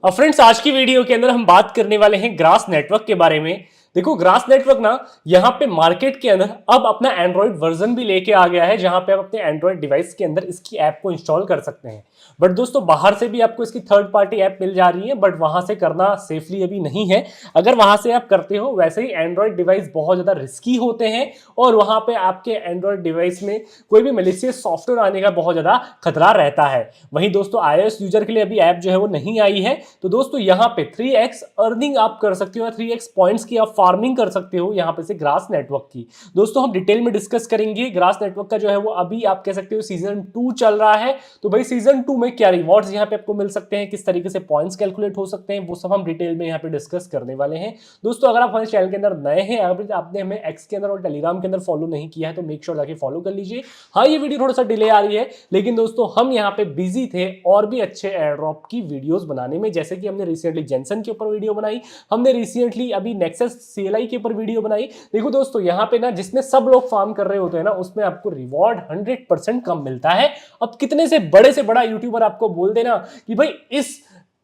अब फ्रेंड्स आज की वीडियो के अंदर हम बात करने वाले हैं ग्रास नेटवर्क के बारे में। देखो ग्रास नेटवर्क ना यहाँ पे मार्केट के अंदर अब अपना एंड्रॉइड वर्जन भी लेके आ गया है, जहां पे आप अपने एंड्रॉइड डिवाइस के अंदर इसकी ऐप को इंस्टॉल कर सकते हैं। बट दोस्तों बाहर से भी आपको इसकी थर्ड पार्टी ऐप मिल जा रही है, बट वहां से करना सेफली अभी नहीं है। अगर वहां से आप करते हो, वैसे ही एंड्रॉइड डिवाइस बहुत ज्यादा रिस्की होते हैं और वहां पे आपके एंड्रॉइड डिवाइस में कोई भी मैलिशियस सॉफ्टवेयर आने का बहुत ज्यादा खतरा रहता है। वहीं दोस्तों iOS यूजर के लिए अभी ऐप जो है वो नहीं आई है। तो दोस्तों यहाँ पे 3x अर्निंग आप कर सकते हो, 3x पॉइंट्स की आप फार्मिंग कर सकते हो यहाँ पे से ग्रास नेटवर्क की। दोस्तों हम डिटेल में डिस्कस करेंगे। ग्रास नेटवर्क का जो है वो अभी आप कह सकते हो सीजन 2 चल रहा है। तो भाई सीजन 2 में क्या रिवॉर्ड्स यहाँ पे आपको मिल सकते हैं, किस तरीके से पॉइंट्स कैलकुलेट हो सकते हैं, वो सब हम डिटेल में यहाँ पे डिस्कस करने वाले हैं। दोस्तों अगर आप हमारे चैनल के अंदर नए हैं, अगर आपने हमें एक्स के अंदर और टेलीग्राम के अंदर फॉलो नहीं किया है तो मेक श्योर जाके फॉलो कर लीजिए। हाँ ये वीडियो थोड़ा सा डिले आ रही है, लेकिन दोस्तों हम यहाँ पे बिजी थे और भी अच्छे एयर ड्रॉप की वीडियोस बनाने में। जैसे कि हमने रिसेंटली जेनसन के ऊपर वीडियो बनाई, हमने रिसेंटली अभी नेक्सस सीएलआई के ऊपर वीडियो बनाई। देखो दोस्तों यहाँ पे ना जिसमें सब लोग फार्म कर रहे होते हैं ना, उसमें आपको रिवॉर्ड 100% कम मिलता है। अब कितने से बड़ा यूट्यूबर आपको बोल देना कि भाई इस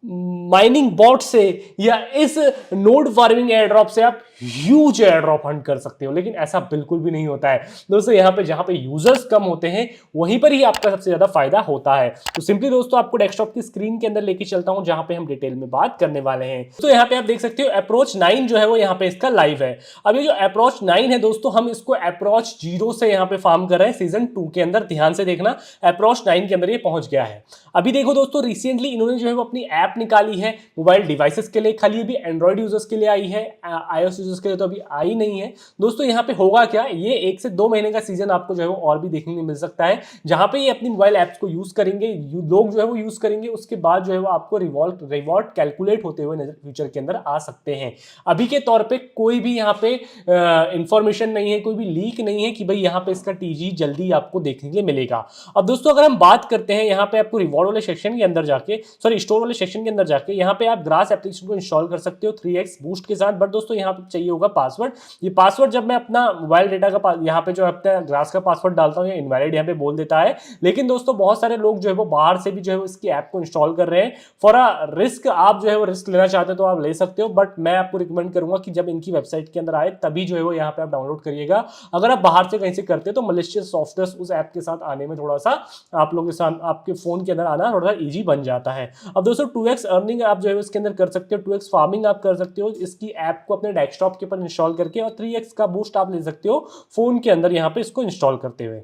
माइनिंग बॉट से या इस नोड फार्मिंग एयर ड्रॉप से आप ह्यूज एयर ड्रॉप हंट कर सकते हो, लेकिन ऐसा बिल्कुल भी नहीं होता है दोस्तों। यहाँ पे जहां पे यूजर्स कम होते हैं वहीं पर ही आपका सबसे ज्यादा फायदा होता है। तो सिंपली दोस्तों आपको डेस्कटॉप की स्क्रीन के अंदर लेके चलता हूं, जहां पे हम डिटेल में बात करने वाले हैं। तो यहाँ पे आप देख सकते हो अप्रोच 9 जो है वो यहाँ पे इसका लाइव है। अब ये जो अप्रोच 9 है दोस्तों, हम इसको अप्रोच 0 से यहाँ पे फार्म कर रहे हैं सीजन 2 के अंदर। ध्यान से देखना, अप्रोच 9 के अंदर ये पहुंच गया है। अभी देखो दोस्तों रिसेंटली इन्होंने जो है वो अपनी ऐप निकाली है मोबाइल डिवाइसेस के लिए, खाली अभी एंड्रॉइड यूजर्स के लिए आई है, iOS यूजर्स के लिए तो अभी आई नहीं है। दोस्तों यहाँ पे होगा क्या, ये 1 से 2 महीने का सीजन आपको जो है वो और भी देखने को मिल सकता है, जहां पे ये अपनी मोबाइल ऐप्स को यूज करेंगे, लोग जो है वो यूज करेंगे। उसके बाद जो है वो आपको रिवॉर्ड कैलकुलेट होते हुए नजर फ्यूचर के अंदर आ सकते हैं। अभी के तौर पे कोई भी यहाँ पे इंफॉर्मेशन नहीं है, कोई भी लीक नहीं है कि भाई यहाँ पे इसका टीजी जल्दी आपको देखने के लिए मिलेगा। अब दोस्तों अगर हम बात करते हैं यहाँ पे आपको रिवॉर्ड वाले सेक्शन के अंदर जाके, सॉरी स्टोर वाले सेक्शन के अंदर जाके, यहाँ पे आप ग्रास एप्लीकेशन को इंस्टॉल कर सकते हो 3x बूस्ट के साथ। बट दोस्तों यहाँ पे चाहिए होगा पासवर्ड। ये पासवर्ड जब मैं अपना मोबाइल डेटा का यहाँ पे जो अपना ग्रास का पासवर्ड डालता हूँ, ये इनवैलिड यहाँ पे बोल देता है। लेकिन दोस्तों बहुत सारे लोग जो है वो बाहर से भी जो है इसकी ऐप को इंस्टॉल कर रहे हैं फॉर अ रिस्क। आप जो है वो रिस्क लेना चाहते हो तो आप ले सकते हो, बट मैं आपको रिकमेंड करूंगा कि जब इनकी वेबसाइट के अंदर आए तभी जो है वो यहाँ पे आप डाउनलोड करिएगा। अगर आप बाहर से कहीं से करते हो तो मलिशियस सॉफ्टवेयर उस ऐप के साथ आने में थोड़ा सा आप लोगों के साथ आपके फोन के अंदर आना थोड़ा सा ईजी बन जाता है। अब दोस्तों 2x अर्निंग आप जो है इसके अंदर कर सकते हो, 2x फार्मिंग आप कर सकते हो इसकी ऐप को अपने डेस्कटॉप के ऊपर इंस्टॉल करके, और 3x का बूस्ट आप ले सकते हो फोन के अंदर यहाँ पे इसको इंस्टॉल करते हुए।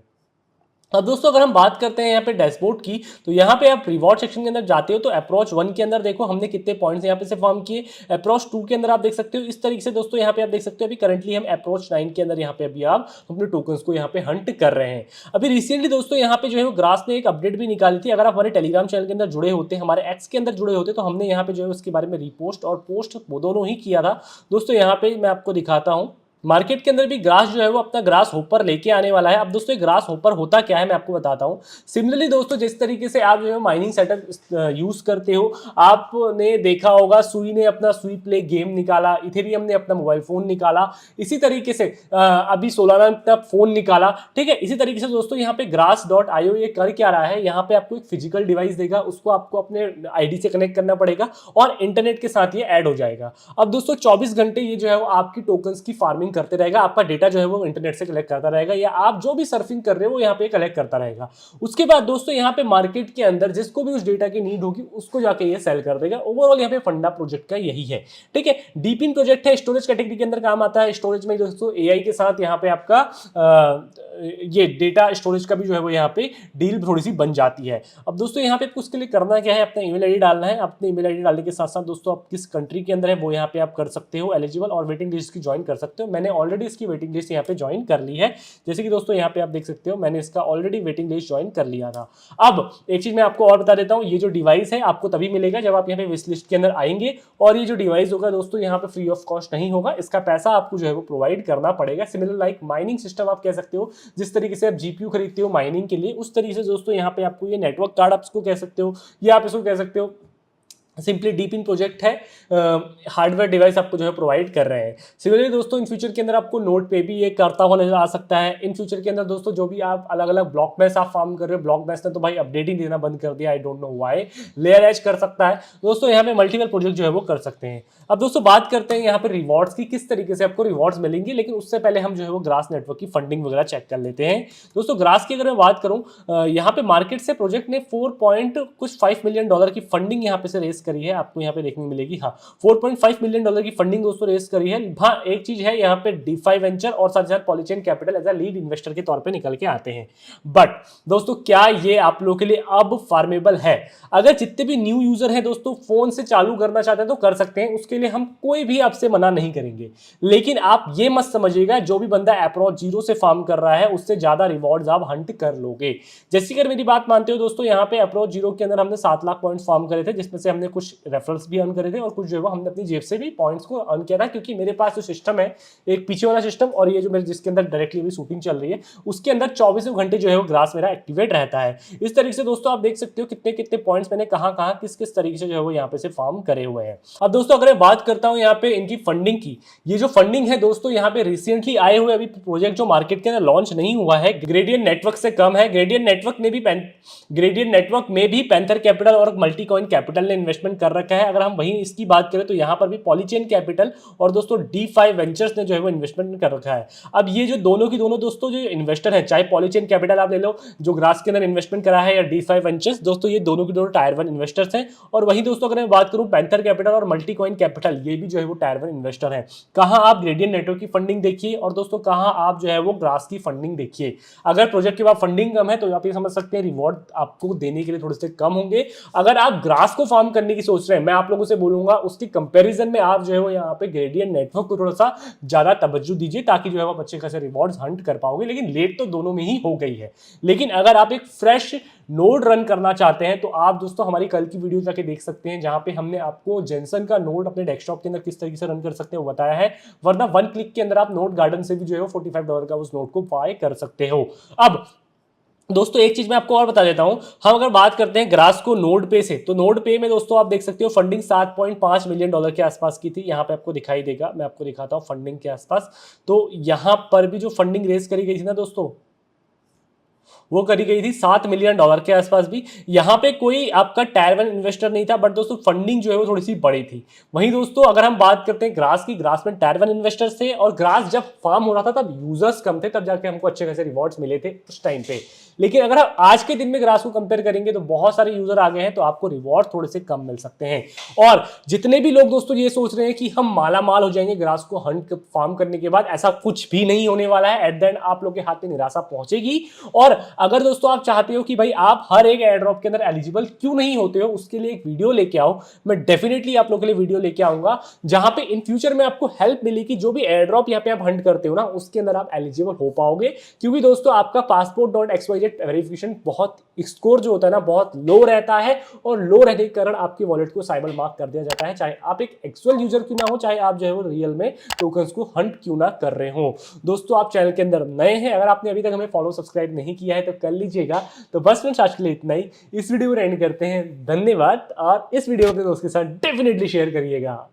अब दोस्तों अगर हम बात करते हैं यहाँ पे डैशबोर्ड की, तो यहाँ पे आप रिवॉर्ड सेक्शन के अंदर जाते हो तो अप्रोच 1 के अंदर देखो हमने कितने पॉइंट्स यहाँ पे से फॉर्म किए। अप्रोच 2 के अंदर आप देख सकते हो इस तरीके से। दोस्तों यहाँ पे आप देख सकते हो अभी करंटली हम अप्रोच 9 के अंदर यहाँ पे अभी आप अपने टोकन्स को यहाँ पे हंट कर रहे हैं। अभी रिसेंटली दोस्तों यहाँ पे जो है ग्रास ने एक अपडेट भी निकाली थी। अगर आप हमारे टेलीग्राम चैनल के अंदर जुड़े होते, हमारे एक्स के अंदर जुड़े होते, तो हमने यहाँ पे जो है उसके बारे में रिपोस्ट और पोस्ट वो दोनों ही किया था। दोस्तों यहाँ पे मैं आपको दिखाता हूँ, मार्केट के अंदर भी ग्रास जो है वो अपना ग्रास होपर लेके आने वाला है। अब दोस्तों ग्रास होपर होता क्या है मैं आपको बताता हूँ। सिमिलरली दोस्तों जिस तरीके से आप जो है माइनिंग सेटअप यूज करते हो, आपने देखा होगा सुई ने अपना सुई प्ले गेम निकाला, इथेरियम ने अपना मोबाइल फोन निकाला, इसी तरीके से अभी सोलाना ने अपना फोन निकाला। ठीक है, इसी तरीके से दोस्तों यहाँ पे grass.io ये कर क्या रहा है, यहाँ पे आपको एक फिजिकल डिवाइस देगा, उसको आपको अपने आईडी से कनेक्ट करना पड़ेगा और इंटरनेट के साथ ये ऐड हो जाएगा। अब दोस्तों 24 घंटे ये जो है वो आपकी टोकन्स की फार्मिंग करते रहेगा, आपका डेटा जो है वो इंटरनेट से कलेक्ट करता रहेगा, या आप जो भी सर्फिंग कर रहे हो वो यहाँ पे कलेक्ट करता रहेगा। उसके बाद दोस्तों यहाँ पे मार्केट के अंदर जिसको भी उस डेटा की नीड होगी उसको जाके ये सेल कर देगा। ओवरऑल यहाँ पे फंडा प्रोजेक्ट का यही है। ठीक है, डीपिन प्रोजेक्ट है, स्टोरेज कैटेगरी के अंदर काम आता है। स्टोरेज में दोस्तों एआई के साथ यहाँ पे आपका ये डेटा स्टोरेज का भी जो है वो यहाँ पे डील थोड़ी सी बन जाती है। अब दोस्तों यहाँ पे उसके लिए करना क्या है, अपना ईमेल आईडी डालना है। अपने ईमेल आईडी डालने के साथ साथ दोस्तों आप किस कंट्री के अंदर है वो यहाँ पे आप कर सकते हो एलिजिबल, और वेटिंग लिस्ट की ज्वाइन कर सकते हो। मैंने ऑलरेडी इसकी वेटिंग लिस्ट यहाँ पे ज्वाइन कर ली है। जैसे कि दोस्तों यहाँ पे आप देख सकते हो मैंने इसका ऑलरेडी वेटिंग लिस्ट ज्वाइन कर लिया था। अब एक चीज मैं आपको और बता देता हूँ, ये जो डिवाइस है आपको तभी मिलेगा जब आप यहाँ पे विश लिस्ट के अंदर आएंगे, और ये जो डिवाइस होगा दोस्तों यहाँ पे फ्री ऑफ कॉस्ट नहीं होगा, इसका पैसा आपको जो है वो प्रोवाइड करना पड़ेगा। सिमिलर लाइक माइनिंग सिस्टम आप कह सकते हो, जिस तरीके से आप जीपीयू खरीदते हो माइनिंग के लिए, उस तरीके से दोस्तों यहाँ पे आपको ये नेटवर्क कार्ड आप इसको कह सकते हो, या आप इसको कह सकते हो सिंपली डीप इन प्रोजेक्ट है, हार्डवेयर डिवाइस आपको जो है प्रोवाइड कर रहे हैं। सिमिलरली दोस्तों इन फ्यूचर के अंदर आपको नोड पे भी ये करता हुआ नजर आ सकता है। इन फ्यूचर के अंदर दोस्तों जो भी आप अलग अलग ब्लॉक मैस आप फार्म कर रहे हो, ब्लॉक मैस ने तो भाई अपडेट ही देना बंद कर दिया, I don't know why. Leverage कर सकता है दोस्तों, यहाँ पे मल्टीपल प्रोजेक्ट जो है वो कर सकते हैं। अब दोस्तों बात करते हैं यहाँ पे रिवॉर्ड्स की, किस तरीके से आपको रिवॉर्ड्स मिलेंगे, लेकिन उससे पहले हम जो है वो ग्रास नेटवर्क की फंडिंग वगैरह चेक कर लेते हैं। दोस्तों ग्रास की अगर मैं बात करूं, यहाँ पे मार्केट से प्रोजेक्ट ने 4.5 मिलियन डॉलर की फंडिंग यहाँ पे से रेस करी है, आपको यहाँ पे देखने मिलेगी। हाँ, 4.5 मिलियन डॉलर की फंडिंग दोस्तों रेस करी है। हाँ, एक चीज है यहाँ पे डीफाई वेंचर और साथ साथ Polychain Capital as a lead investor के तौर पे निकल के आते हैं। बट दोस्तों क्या ये आप लोगों के लिए अब फार्मेबल है? अगर जितने भी न्यू यूजर हैं दोस्तों फोन से चालू करना चाहते हैं तो कर सकते हैं, उसके लिए हम कोई भी आपसे मना नहीं करेंगे। लेकिन आप ये मत समझिएगा जो भी बंदा अप्रोच जीरो से फार्म कर रहा है उससे ज्यादा रिवॉर्ड्स आप हंट कर लोगे। जैसे कि अगर मेरी बात मानते हो दोस्तों, यहाँ पे अप्रोच जीरो के अंदर हमने 7 लाख पॉइंट्स फार्म करे थे, जिसमें से हमने कुछ रेफरल्स भी अर्न करे थे और कुछ जो है हमने अपनी जेब से भी पॉइंट्स को अर्न किया था, क्योंकि मेरे पास जो सिस्टम है, एक पीछे वाला सिस्टम और ये जो मेरे जिसके अंदर डायरेक्टली अभी शूटिंग चल रही है, उसके अंदर 24 घंटे जो है वो ग्रास मेरा एक्टिवेट रहता है। इस तरीके से दोस्तों आप देख सकते हो कितने कितने पॉइंट्स मैंने कहां कहां किस किस तरीके से जो है वो यहाँ पे से फार्म करे हुए हैं। अब दोस्तों अगर मैं बात करता हूं यहाँ पे इनकी फंडिंग की, ये जो फंडिंग है दोस्तों यहाँ पे रिसेंटली आए हुए अभी प्रोजेक्ट जो मार्केट के अंदर लॉन्च नहीं हुआ है, ग्रेडियंट नेटवर्क से कम है। ग्रेडियंट नेटवर्क में भी पैंथर कैपिटल और मल्टी कॉइन कैपिटल ने इन्वेस्टमेंट कर रखा है। अगर हम वहीं इसकी बात करें तो यहाँ पर भी पॉलीचेन कैपिटल और दोस्तों D5 वेंचर्स ने जो है वो इन्वेस्टमेंट कर रखा है। अब ये जो दोनों की दोनों दोस्तों जो इन्वेस्टर है, चाहे पॉलीचेन कैपिटल आप ले लो जो ग्रास के अंदर इन्वेस्टमेंट करा है, या D5 वेंचर्स, दोस्तों ये दोनों की दोनों टायर 1 इन्वेस्टर्स हैं। और वहीं दोस्तों अगर मैं बात करूं पैंथर कैपिटल और मल्टी कॉइन कैपिटल, ये भी जो है वो टायर 1 इन्वेस्टर है। कहां आप ग्रेडियंट नेटवर्क की फंडिंग देखिए और दोस्तों कहां आप जो है वो ग्रास की फंडिंग देखिए। अगर प्रोजेक्ट के बाद फंडिंग कम है तो आप ये समझ सकते हैं रिवॉर्ड आपको देने के लिए थोड़े से कम होंगे। अगर आप ग्रास को फार्म करने की सोच रहे हैं, मैं आप लोगों से बोलूंगा उसकी कंपैरिजन में आप जो है वो यहाँ पे ग्रेडियंट नेटवर्क को थोड़ा सा ज्यादा तवज्जो दीजिए, ताकि जो है वो अच्छे खासे रिवॉर्ड्स हंट कर पाओगे। लेकिन लेट तो दोनों में ही हो गई है। लेकिन अगर आप एक फ्रेश नोड रन करना चाहते हैं तो आप दोस्तों हमारी कल की वीडियो जाके देख सकते हैं, जहां पे हमने आपको जेनसन का नोड अपने डेस्कटॉप के अंदर किस तरीके से रन कर सकते हैं वो बताया है। वरना 1 क्लिक के अंदर आप नोड गार्डन से भी जो है $45 का उस नोड को बाय कर सकते हो। अब दोस्तों एक चीज मैं आपको और बता देता हूं, हम अगर बात करते हैं ग्रास को नोड पे से, तो नोड पे में दोस्तों आप देख सकते हो फंडिंग 7.5 मिलियन डॉलर के आसपास की थी। यहां पे आपको दिखाई देगा, मैं आपको दिखाता हूं फंडिंग के आसपास। तो यहां पर भी जो फंडिंग रेस करी गई थी ना दोस्तों, वो करी गई थी 7 मिलियन डॉलर के आसपास भी। यहां पे कोई आपका टायर 1 इन्वेस्टर नहीं था, बट दोस्तों फंडिंग जो है वो थोड़ी सी बड़ी थी। वहीं दोस्तों अगर हम बात करते हैं ग्रास की, ग्रास में टायर 1 इन्वेस्टर्स थे और ग्रास जब फार्म हो रहा था तब यूजर्स कम थे, तब जाके हमको अच्छे खासे रिवॉर्ड्स मिले थे उस टाइम पे। लेकिन अगर आप आज के दिन में ग्रास को कंपेयर करेंगे तो बहुत सारे यूजर आ गए हैं, तो आपको रिवॉर्ड थोड़े से कम मिल सकते हैं। और जितने भी लोग दोस्तों ये सोच रहे हैं कि हम माला माल हो जाएंगे ग्रास को हंट फार्म करने के बाद, ऐसा कुछ भी नहीं होने वाला है। एट द एंड आप लोग के हाथ में निराशा पहुंचेगी। और अगर दोस्तों आप चाहते हो कि भाई आप हर एक एयर ड्रॉप के अंदर एलिजिबल क्यों नहीं होते हो, उसके लिए एक वीडियो लेके आओ। मैं डेफिनेटली आप लोगों के लिए वीडियो लेके आऊंगा जहां पे इन फ्यूचर में आपको हेल्प मिलेगी। जो भी एयर ड्रॉप यहाँ पे आप हंट करते हो ना, उसके अंदर आप एलिजिबल हो पाओगे। क्योंकि दोस्तों आपका passport.xyz वेरिफिकेशन बहुत स्कोर जो होता है ना बहुत लो रहता है, और लो रहने के कारण आपकी वॉलेट को साइबर मार्क कर दिया जाता है, चाहे आप एक एक्चुअल यूजर क्यों ना हो, चाहे आप जो है वो रियल में टोकन्स को हंट क्यों ना कर रहे हो। दोस्तों आप चैनल के अंदर नए हैं, अगर आपने अभी तक हमें फॉलो सब्सक्राइब नहीं किया है तो कर लीजिएगा। तो बस फ्रेंड्स आज के लिए इतना ही, इस वीडियो को एंड करते हैं। धन्यवाद, और इस वीडियो को अपने दोस्त के साथ डेफिनेटली शेयर करिएगा।